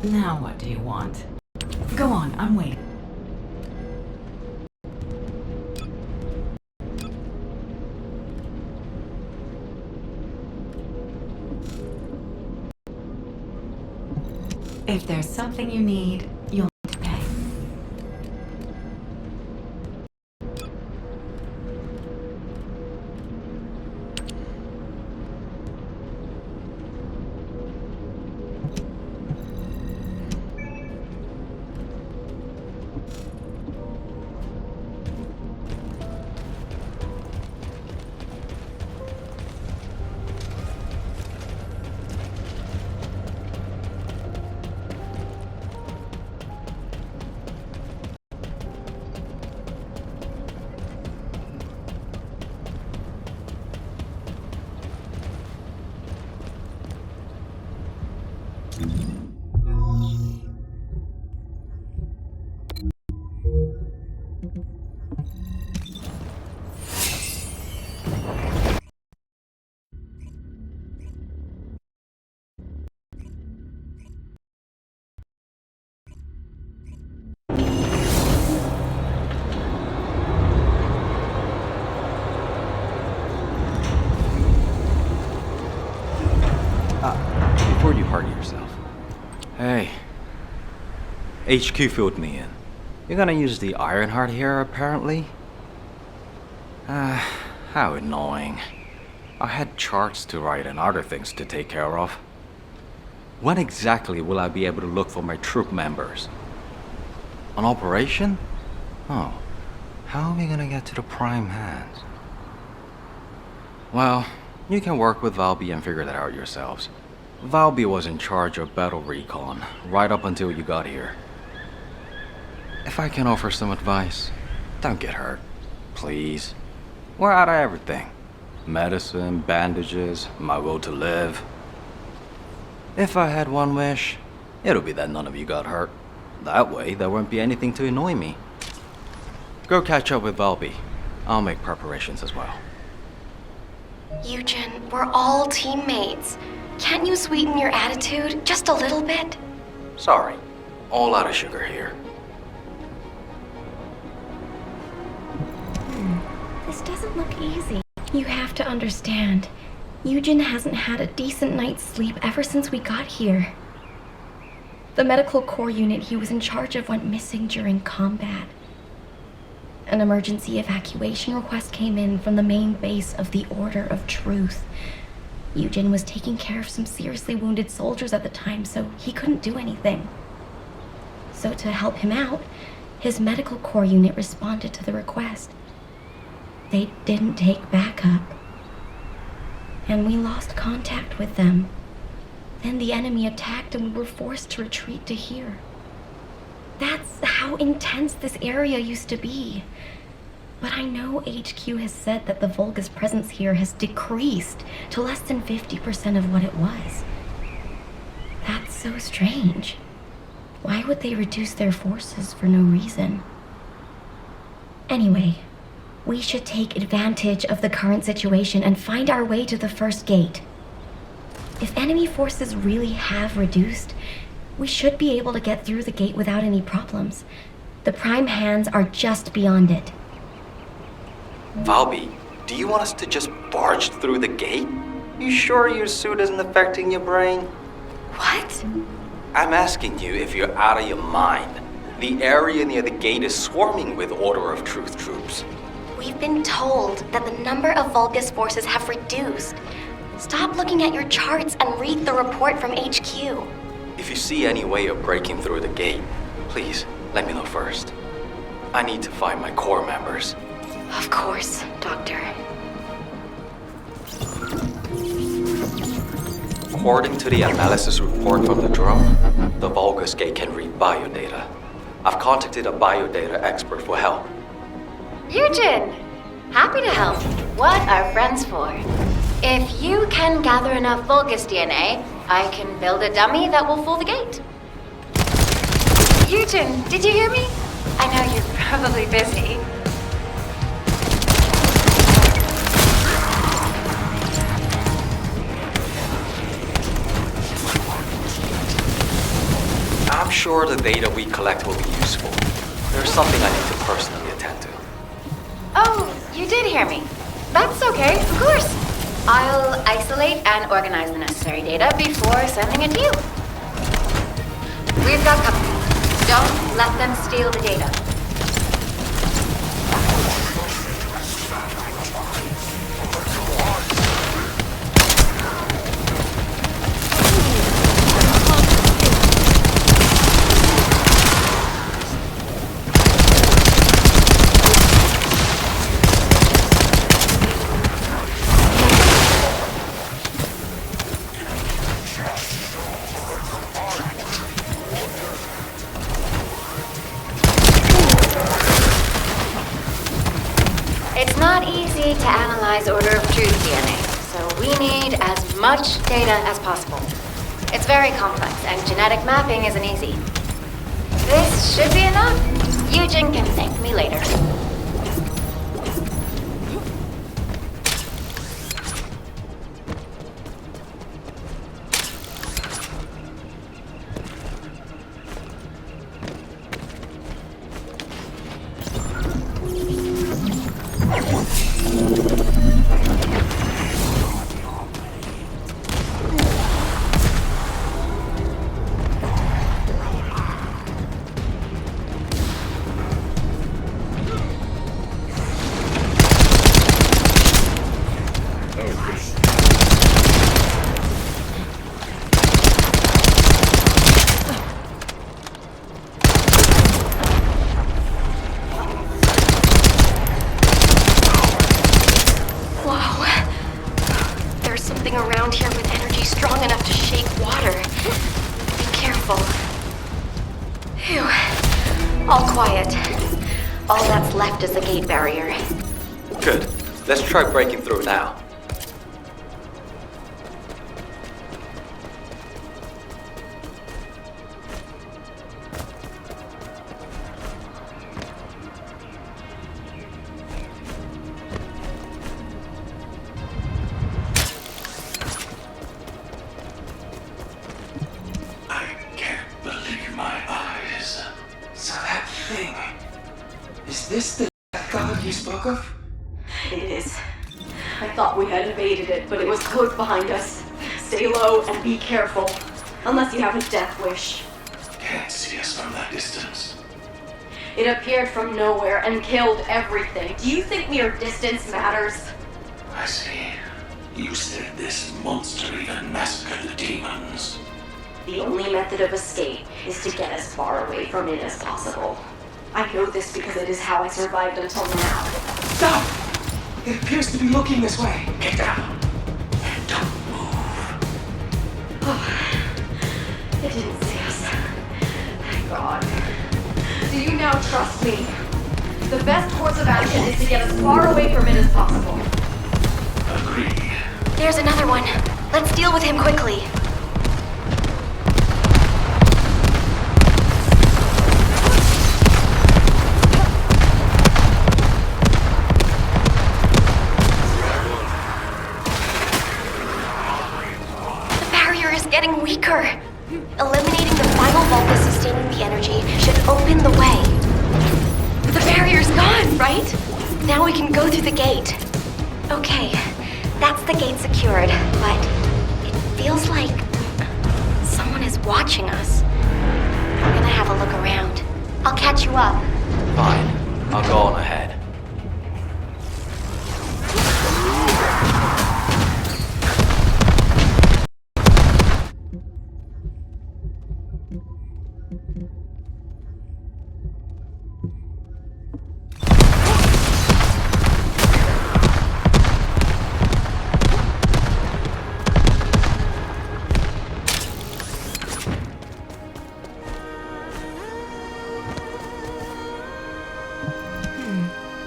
Now what do you want? Go on, I'm waiting. If there's something you need, you'll need to pay. Before you hurt yourself. Hey. HQ filled me in. You're gonna use the Ironheart here, apparently? How annoying. I had charts to write and other things to take care of. When exactly will I be able to look for my troop members? An operation? Oh. How are we gonna get to the prime hands? Well, you can work with Valby and figure that out yourselves. Valby was in charge of battle recon, right up until you got here. If I can offer some advice, don't get hurt. Please. We're out of everything. Medicine, bandages, my will to live. If I had one wish, it'll be that none of you got hurt. That way, there won't be anything to annoy me. Go catch up with Valby. I'll make preparations as well. Eugen, we're all teammates. Can't you sweeten your attitude just a little bit? Sorry. All out of sugar here. This doesn't look easy. You have to understand. Eugen hasn't had a decent night's sleep ever since we got here. The medical corps unit he was in charge of went missing during combat. An emergency evacuation request came in from the main base of the Order of Truth. Eugen was taking care of some seriously wounded soldiers at the time, so he couldn't do anything. So to help him out, his medical corps unit responded to the request. They didn't take backup, and we lost contact with them. Then the enemy attacked and we were forced to retreat to here. That's how how intense this area used to be. But I know HQ has said that the Vulgus presence here has decreased to less than 50% of what it was. That's so strange. Why would they reduce their forces for no reason? Anyway, we should take advantage of the current situation and find our way to the first gate. If enemy forces really have reduced, we should be able to get through the gate without any problems. The Prime Hands are just beyond it. Valby, do you want us to just barge through the gate? You sure your suit isn't affecting your brain? What? I'm asking you if you're out of your mind. The area near the gate is swarming with Order of Truth troops. We've been told that the number of Vulgus forces have reduced. Stop looking at your charts and read the report from HQ. If you see any way of breaking through the gate, please let me know first. I need to find my core members. Of course, Doctor. According to the analysis report from the drone, the Vulgus gate can read biodata. I've contacted a biodata expert for help. Yujin! Happy to help. What are friends for? If you can gather enough Vulgus DNA, I can build a dummy that will fool the gate. Yujin, did you hear me? I know you're probably busy. I'm sure the data we collect will be useful. There's something I need to personally attend to. Oh, you did hear me. That's okay, of course. I'll isolate and organize the necessary data before sending it to you. We've got company. Don't let them steal the data. It's not easy to analyze Order of Truth DNA, so we need as much data as possible. It's very complex, and genetic mapping isn't easy. This should be enough. Yujin can thank me later. Around here with energy strong enough to shake water. Be careful. Phew. All quiet. All that's left is the gate barrier. Good. Let's try breaking through now. Is this the god you spoke of? It is. I thought we had invaded it, but it was close behind us. Stay low and be careful. Unless you have a death wish. Can't see us from that distance. It appeared from nowhere and killed everything. Do you think mere distance matters? I see. You said this monster even massacred the demons. The only method of escape is to get as far away from it as possible. I know this because it is how I survived until now. Stop! It appears to be looking this way. Get down. And don't move. It didn't see us. Thank God. Do you know now, trust me. The best course of action is to get as far away from it as possible. Agree. There's another one. Let's deal with him quickly. The barrier is getting weaker. Eliminating the final volta sustaining the energy should open the way. The barrier's gone, right? Now we can go through the gate. Okay, that's the gate secured, but it feels like someone is watching us. I'm gonna have a look around. I'll catch you up. Fine. I'll go on ahead.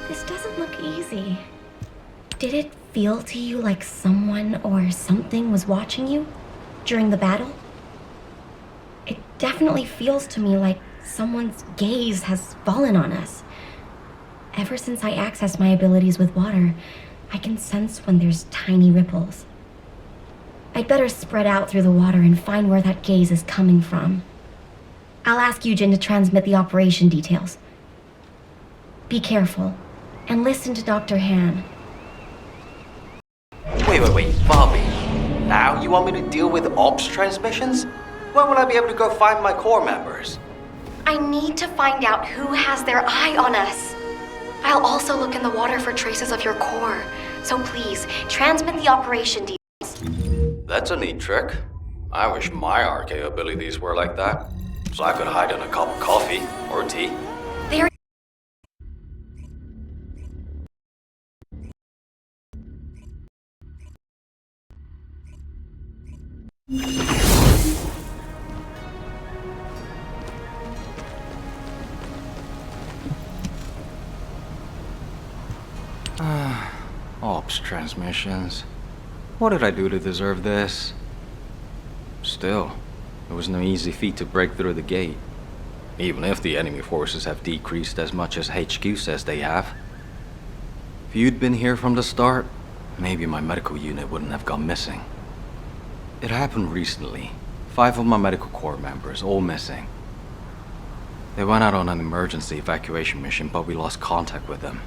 This doesn't look easy. Did it feel to you like someone or something was watching you during the battle? It definitely feels to me like someone's gaze has fallen on us. Ever since I accessed my abilities with water, I can sense when there's tiny ripples. I'd better spread out through the water and find where that gaze is coming from. I'll ask Eugen to transmit the operation details. Be careful, and listen to Dr. Han. Wait, Bobby. Now you want me to deal with ops transmissions? When will I be able to go find my core members? I need to find out who has their eye on us. I'll also look in the water for traces of your core. So please, transmit the operation details. That's a neat trick. I wish my RK abilities were like that, so I could hide in a cup of coffee or tea. There. Ops transmissions. What did I do to deserve this? Still, it was no easy feat to break through the gate, even if the enemy forces have decreased as much as HQ says they have. If you'd been here from the start, maybe my medical unit wouldn't have gone missing. It happened recently. 5 of my medical corps members, all missing. They went out on an emergency evacuation mission, but we lost contact with them.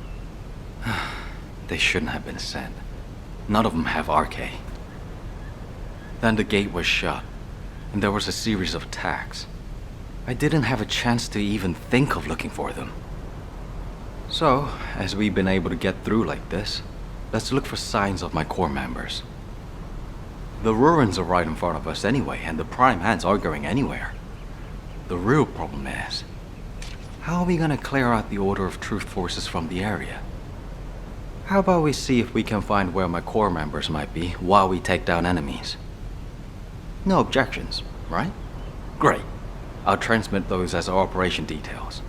They shouldn't have been sent. None of them have RK. Then the gate was shut, and there was a series of attacks. I didn't have a chance to even think of looking for them. So, as we've been able to get through like this, let's look for signs of my core members. The ruins are right in front of us anyway, and the prime hands aren't going anywhere. The real problem is, how are we gonna clear out the Order of Truth forces from the area? How about we see if we can find where my core members might be while we take down enemies? No objections, right? Great. I'll transmit those as our operation details.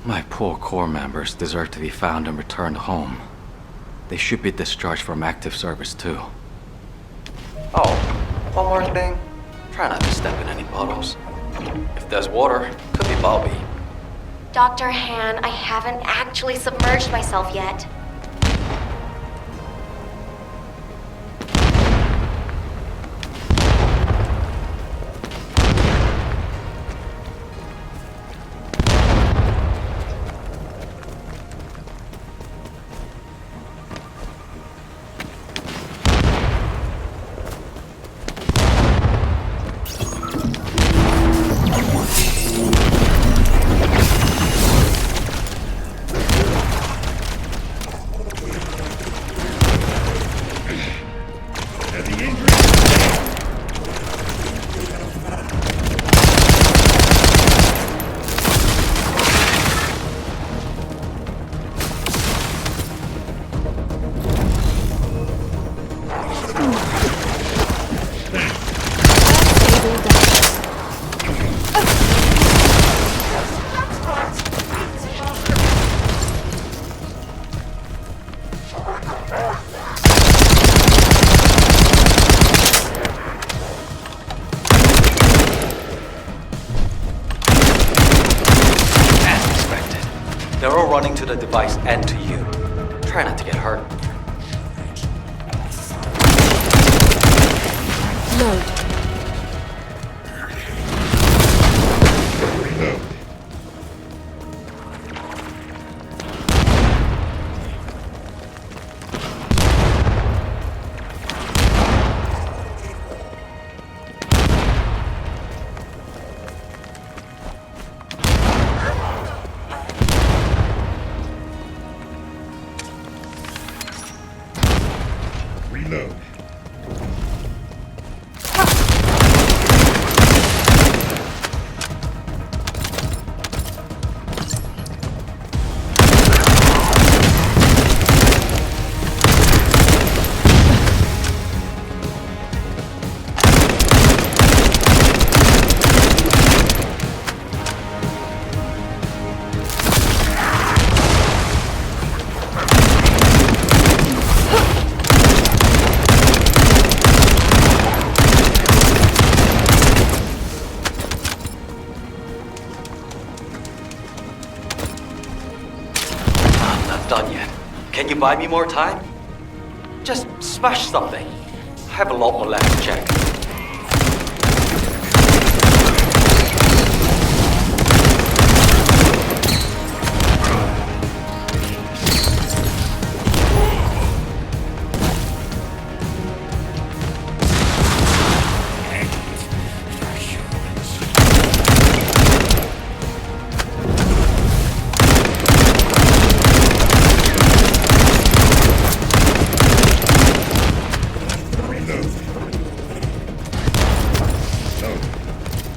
My poor core members deserve to be found and returned home. They should be discharged from active service too. Oh, one more thing. Try not to step in any puddles. If there's water, could be Bobby. Dr. Han, I haven't actually submerged myself yet. They're all running to the device and to you. Try not to get hurt. Load. Reload. I'm not done yet. Can you buy me more time? Just smash something. I have a lot more left to check.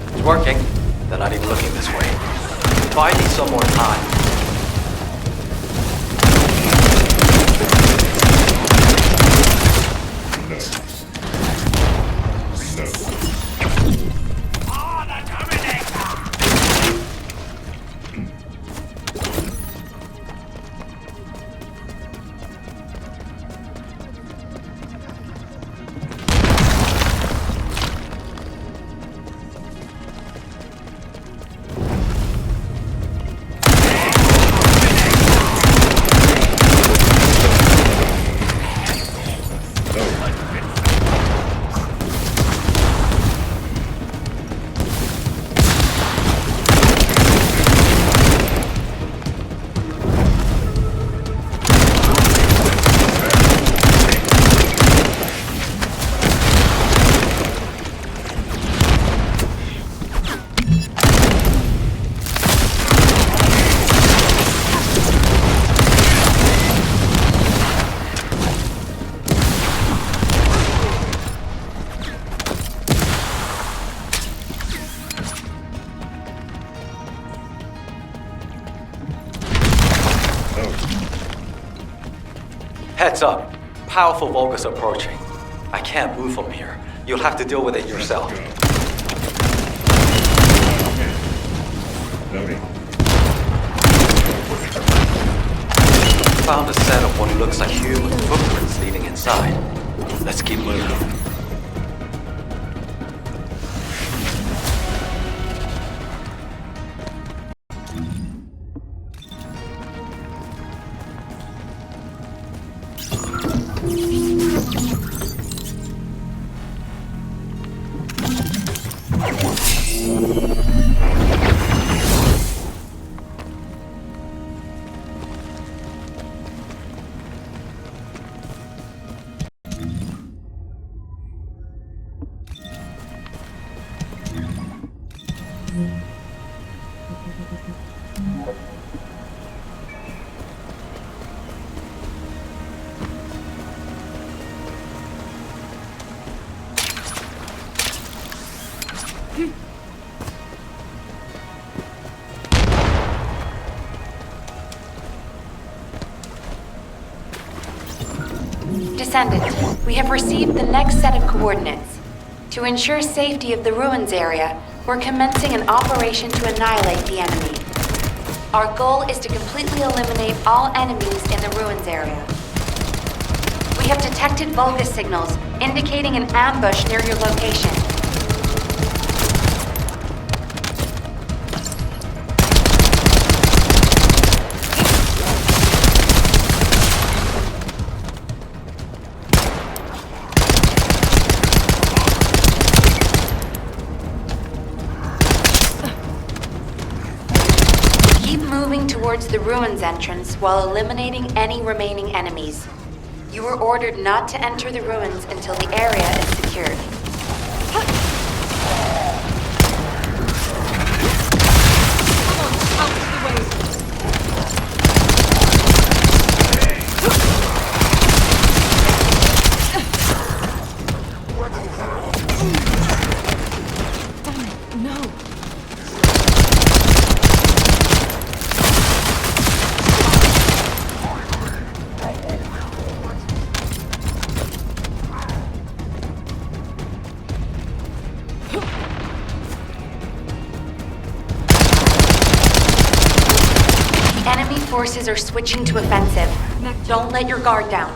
It's working. They're not even looking this way. Buy me some more time. Heads up. Powerful Vulgus approaching. I can't move from here. You'll have to deal with it yourself. Loading. Found a set of what looks like human footprints leading inside. Let's keep moving. Descendant, we have received the next set of coordinates. To ensure safety of the ruins area, we're commencing an operation to annihilate the enemy. Our goal is to completely eliminate all enemies in the ruins area. We have detected Vulgus signals, indicating an ambush near your location. towards the ruins entrance while eliminating any remaining enemies. You were ordered not to enter the ruins until the area is secured. Enemy forces are switching to offensive. Don't let your guard down.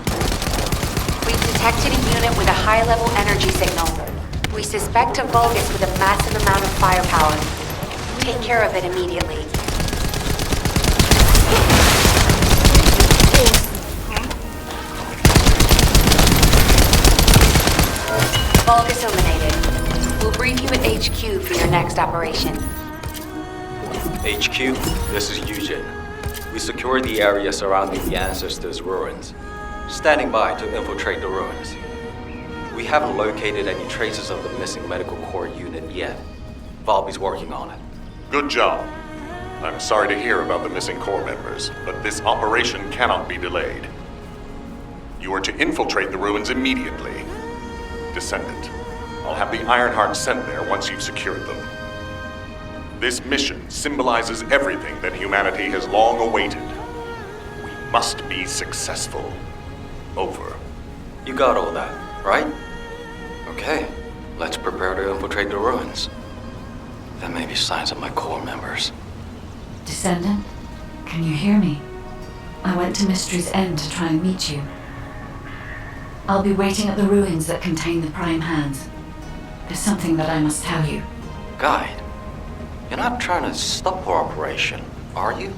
We've detected a unit with a high-level energy signal. We suspect a Vulgus with a massive amount of firepower. Take care of it immediately. Vulgus eliminated. We'll brief you at HQ for your next operation. HQ, this is Eugen. We secured the area surrounding the Ancestors' ruins. Standing by to infiltrate the ruins. We haven't located any traces of the missing medical core unit yet. Valby's working on it. Good job. I'm sorry to hear about the missing core members, but this operation cannot be delayed. You are to infiltrate the ruins immediately. Descendant, I'll have the Ironheart sent there once you've secured them. This mission symbolizes everything that humanity has long awaited. We must be successful. Over. You got all that, right? Okay, let's prepare to infiltrate the ruins. There may be signs of my core members. Descendant, can you hear me? I went to Mystery's End to try and meet you. I'll be waiting at the ruins that contain the Prime Hands. There's something that I must tell you. Guide, you're not trying to stop our operation, are you?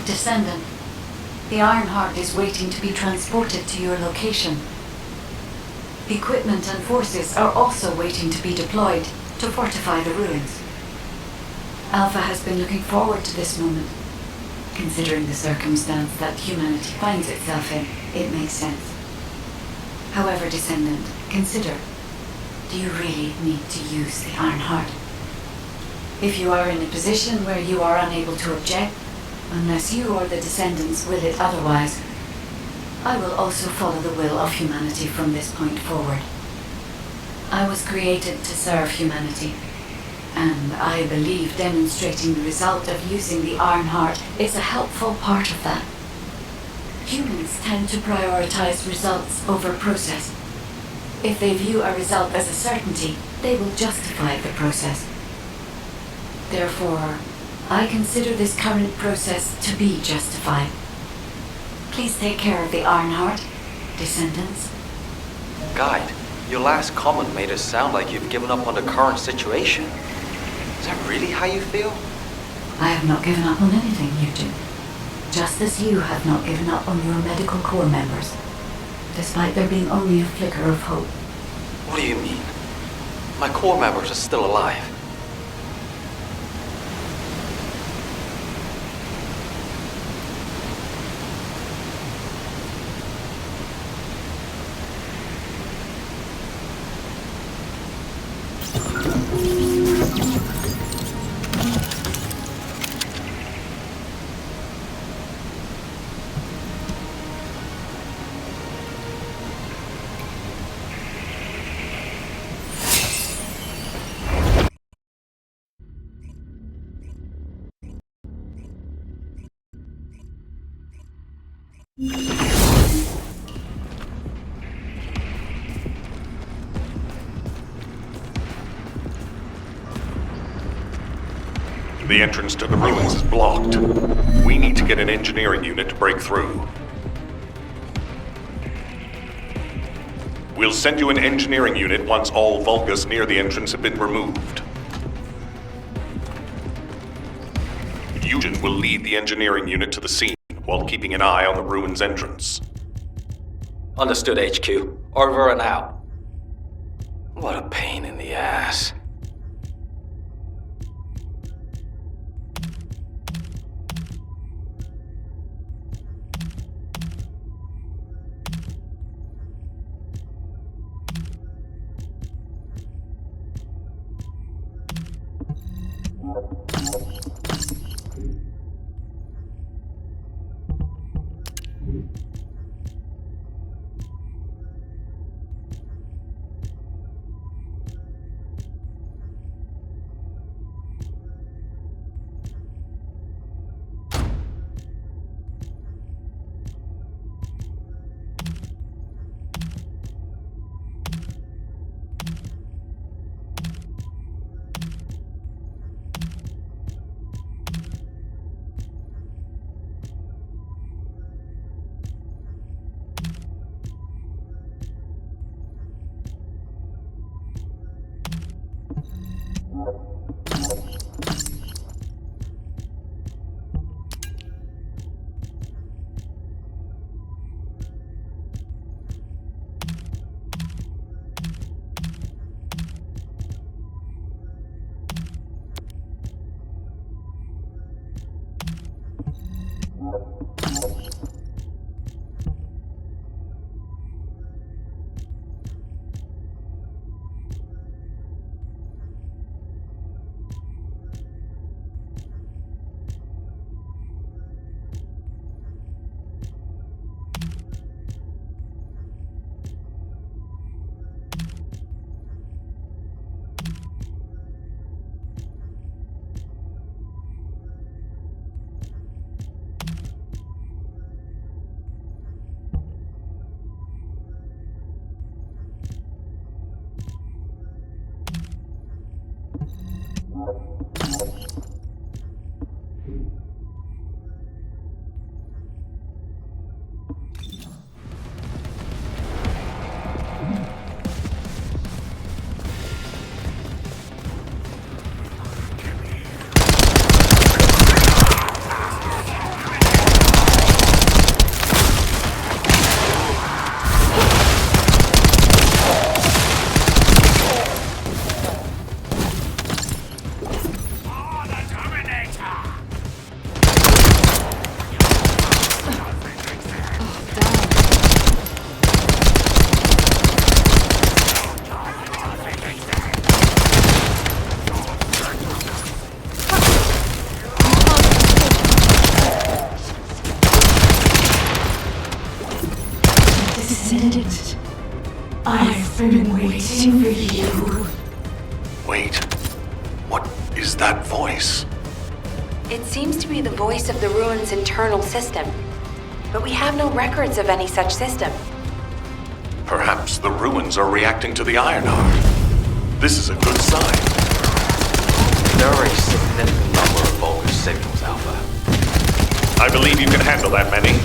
Descendant, the Ironheart is waiting to be transported to your location. Equipment and forces are also waiting to be deployed to fortify the ruins. Alpha has been looking forward to this moment. Considering the circumstance that humanity finds itself in, it makes sense. However, Descendant, consider, do you really need to use the Ironheart? If you are in a position where you are unable to object, unless you or the Descendants will it otherwise, I will also follow the will of humanity from this point forward. I was created to serve humanity, and I believe demonstrating the result of using the Ironheart is a helpful part of that. Humans tend to prioritize results over process. If they view a result as a certainty, they will justify the process. Therefore, I consider this current process to be justified. Please take care of the Ironheart, Descendants. Guide, your last comment made it sound like you've given up on the current situation. Is that really how you feel? I have not given up on anything, Eugen. Just as you have not given up on your medical corps members, despite there being only a flicker of hope. What do you mean? My core members are still alive. The entrance to the ruins is blocked. We need to get an engineering unit to break through. We'll send you an engineering unit once all Vulgus near the entrance have been removed. Eugen will lead the engineering unit to the scene while keeping an eye on the ruins entrance. Understood, HQ. Over and out. What a pain in the ass. Descendant, I've been waiting for you. Wait. What is that voice? It seems to be the voice of the ruin's internal system, but we have no records of any such system. Perhaps the ruins are reacting to the Ironheart. This is a good sign. There are a significant number of Vulgus signals, Alpha. I believe you can handle that many.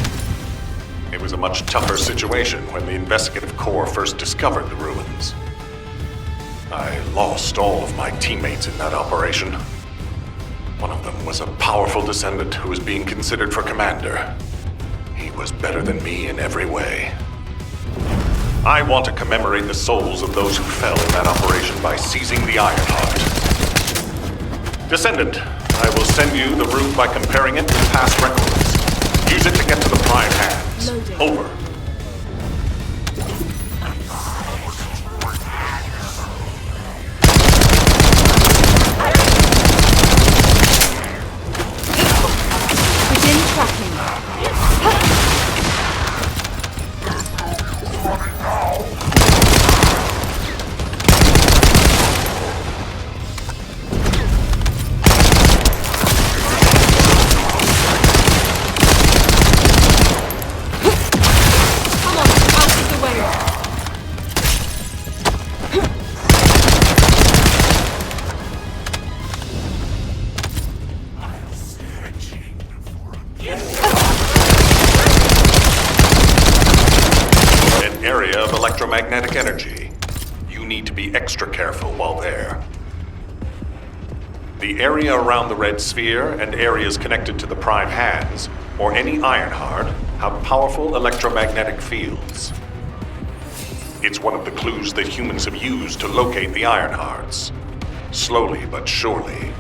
It was a much tougher situation when the investigative corps first discovered the ruins. I lost all of my teammates in that operation. One of them was a powerful descendant who was being considered for commander. He was better than me in every way. I want to commemorate the souls of those who fell in that operation by seizing the Ironheart. Descendant, I will send you the route by comparing it with past records. Use it to get to the Prime Hands. Over. Begin tracking. area of electromagnetic energy. You need to be extra careful while there. The area around the red sphere and areas connected to the prime hands, or any Ironheart, have powerful electromagnetic fields. It's one of the clues that humans have used to locate the Ironhearts. Slowly but surely.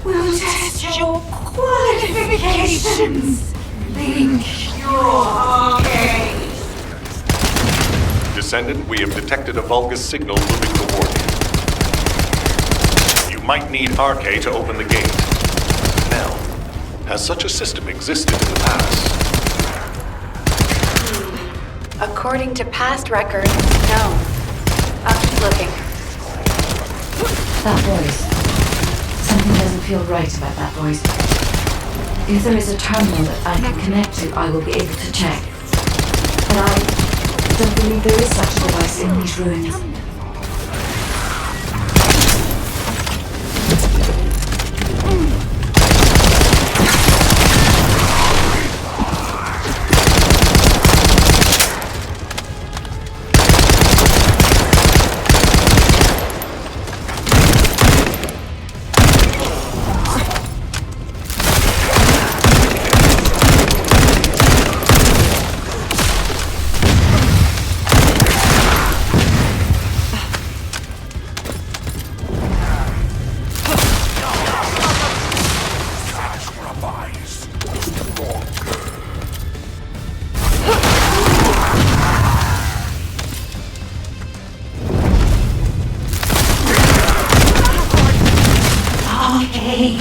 We'll test your qualifications. Link your arcade. Descendant, we have detected a Vulgus signal moving toward you. You might need RK to open the gate. Now, has such a system existed in the past? According to past records, no. I'll keep looking. That voice. Something doesn't feel right about that voice. If there is a terminal that I can connect to, I will be able to check. But I don't believe there is such a device in these ruins.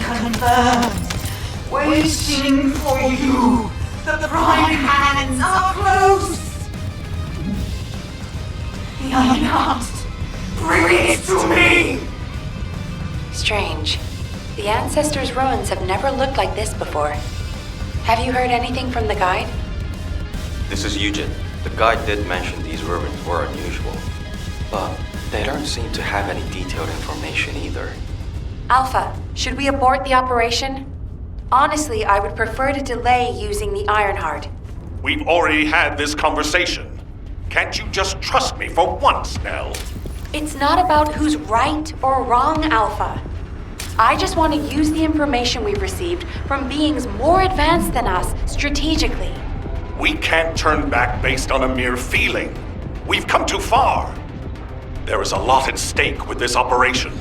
Confirmed. Waiting for you. The prime hands are close. The Ironheart. Bring it to me. Strange. The Ancestors' ruins have never looked like this before. Have you heard anything from the guide? This is Eugen. The guide did mention these ruins were unusual, but they don't seem to have any detailed information either. Alpha, should we abort the operation? Honestly, I would prefer to delay using the Ironheart. We've already had this conversation. Can't you just trust me for once, Nell? It's not about who's right or wrong, Alpha. I just want to use the information we've received from beings more advanced than us strategically. We can't turn back based on a mere feeling. We've come too far. There is a lot at stake with this operation.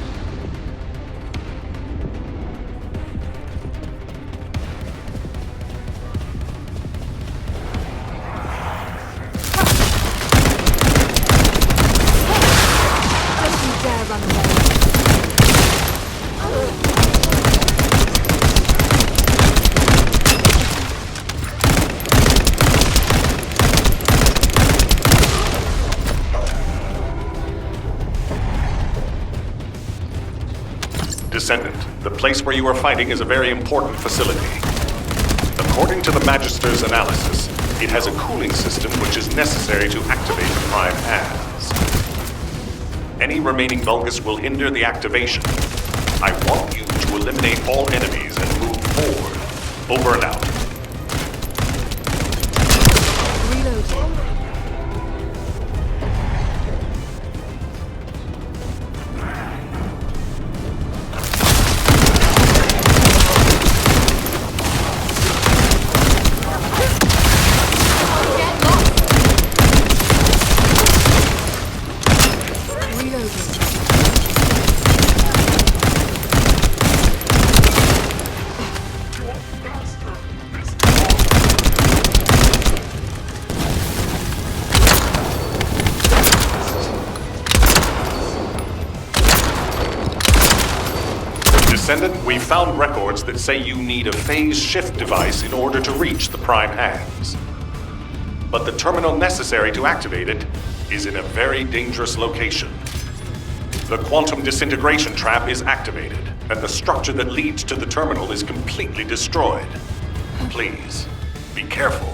Descendant, the place where you are fighting is a very important facility. According to the Magister's analysis, it has a cooling system which is necessary to activate the prime hands. Any remaining Vulgus will hinder the activation. I want you to eliminate all enemies and move forward. Over and out. Descendant, we found records that say you need a phase shift device in order to reach the prime hands. but the terminal necessary to activate it is in a very dangerous location. The quantum disintegration trap is activated, and the structure that leads to the terminal is completely destroyed. Please, be careful.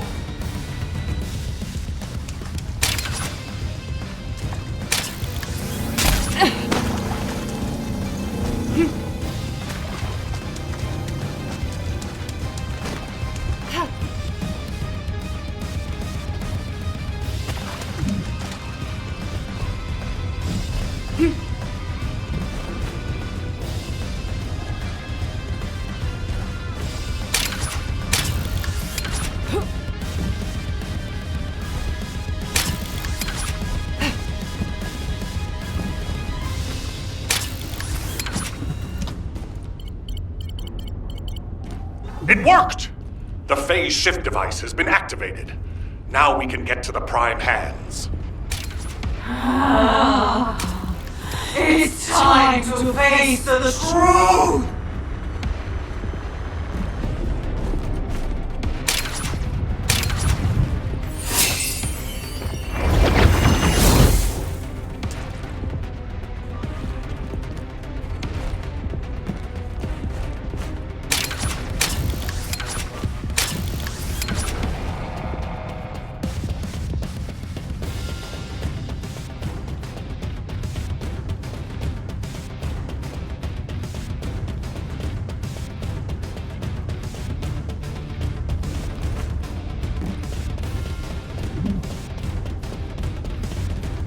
It worked! The phase shift device has been activated. Now we can get to the prime hands. It's time to face the truth!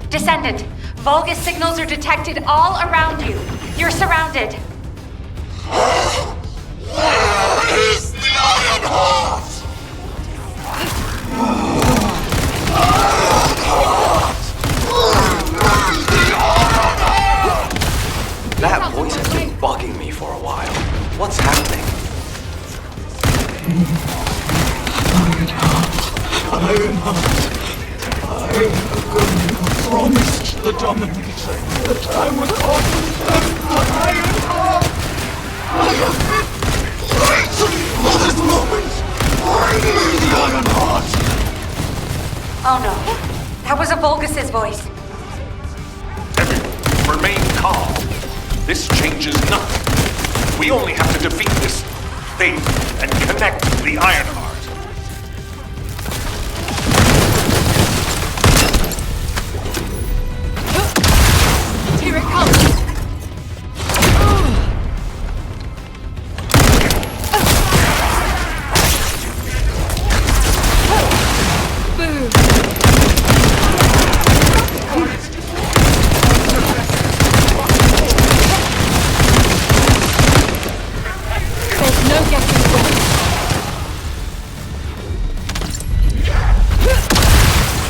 Descendant, Vulgus signals are detected all around you. You're surrounded. Where is the Iron Heart? That voice has been bugging me for a while. What's happening? Iron Heart. I have promised the Dominator that I would offer them the Iron Heart. I have been waiting for this moment. Bring me the Iron Heart. Oh no, that was a Vulgus's voice. Everyone, remain calm. This changes nothing. We only have to defeat this thing and connect the Iron Heart. Here it comes. There's no getting away.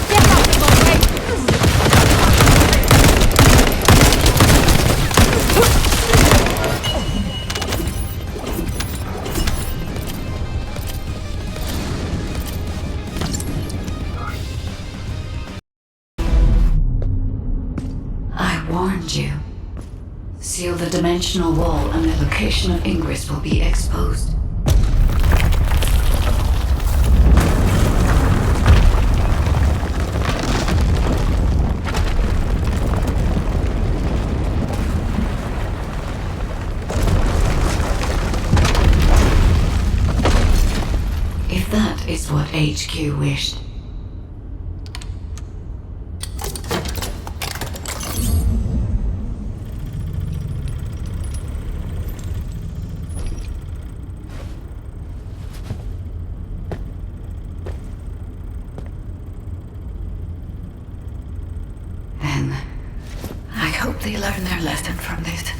Get out of my way! I warned you. Seal the dimensional wall and the location of Ingress will be exposed. If that is what HQ wished. Then I hope they learn their lesson from this.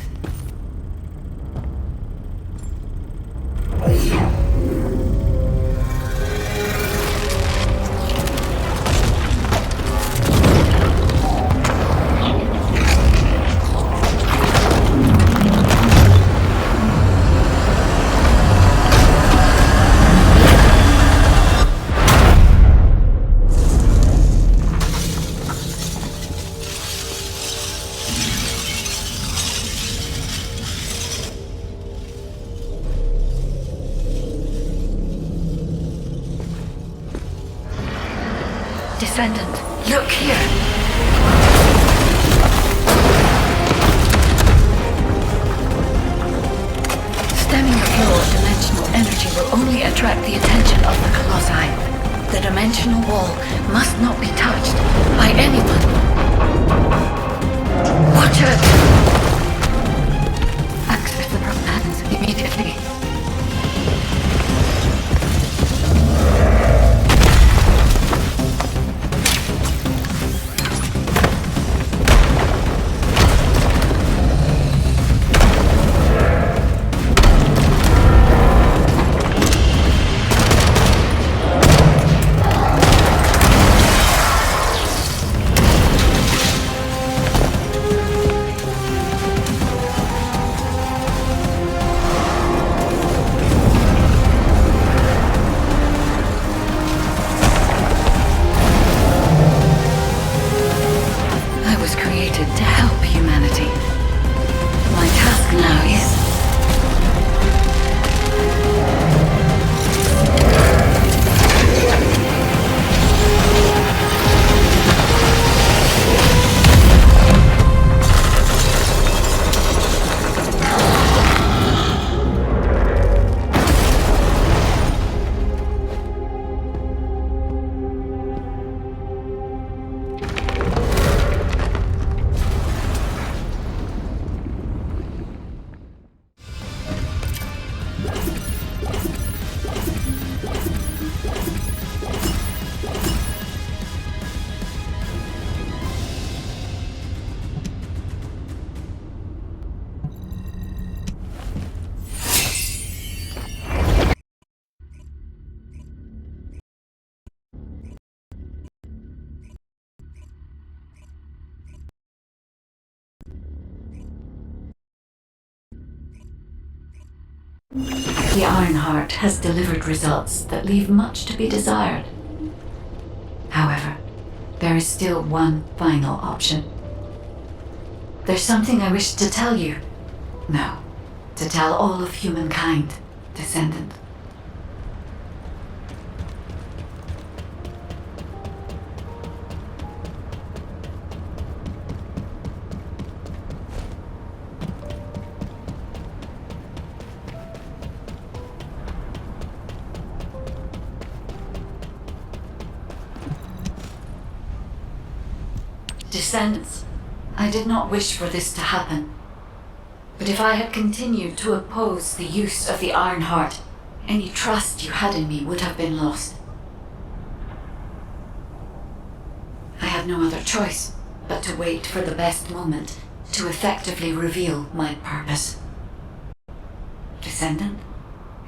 Descendant, look here. Stemming the flow of dimensional energy will only attract the attention of the Colossi. The dimensional wall must not be touched by anyone. Watch it! Access the plans immediately. To help humanity. My task now is... The Ironheart has delivered results that leave much to be desired. However, there is still one final option. There's something I wish to tell you. No, to tell all of humankind, Descendant. Descendants, I did not wish for this to happen. But if I had continued to oppose the use of the Ironheart, any trust you had in me would have been lost. I had no other choice but to wait for the best moment to effectively reveal my purpose. Descendant,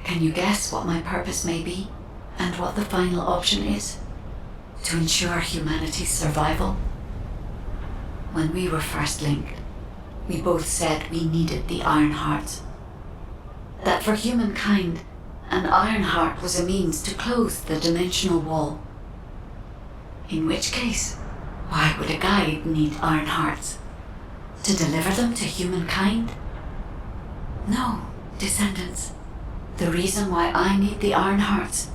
can you guess what my purpose may be, and what the final option is? To ensure humanity's survival? When we were first linked, we both said we needed the Ironheart. That for humankind, an Ironheart was a means to close the dimensional wall. In which case, why would a guide need Ironhearts? To deliver them to humankind? No, Descendants. The reason why I need the Ironhearts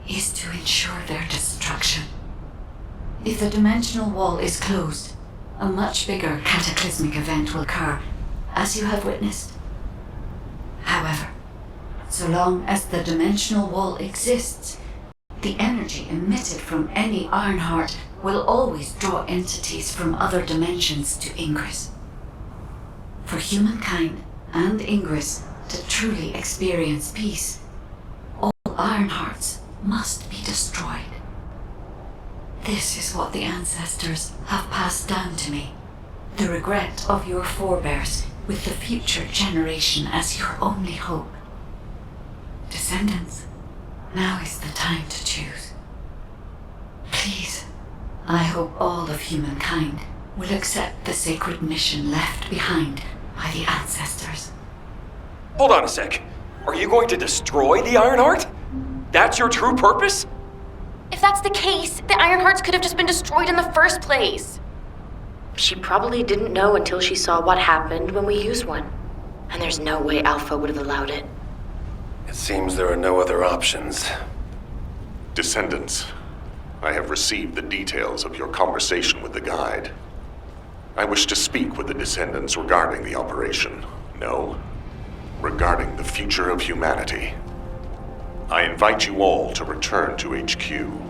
is to ensure their destruction. If the dimensional wall is closed, a much bigger cataclysmic event will occur, as you have witnessed. However, so long as the dimensional wall exists, the energy emitted from any Ironheart will always draw entities from other dimensions to Ingress. For humankind and Ingress to truly experience peace, all Ironhearts must be destroyed. This is what the ancestors have passed down to me. The regret of your forebears with the future generation as your only hope. Descendants, now is the time to choose. Please, I hope all of humankind will accept the sacred mission left behind by the ancestors. Hold on a sec. Are you going to destroy the Ironheart? That's your true purpose? If that's the case, the Ironhearts could have just been destroyed in the first place. She probably didn't know until she saw what happened when we used one. And there's no way Alpha would have allowed it. It seems there are no other options. Descendants, I have received the details of your conversation with the guide. I wish to speak with the Descendants regarding the operation. No, regarding the future of humanity. I invite you all to return to HQ.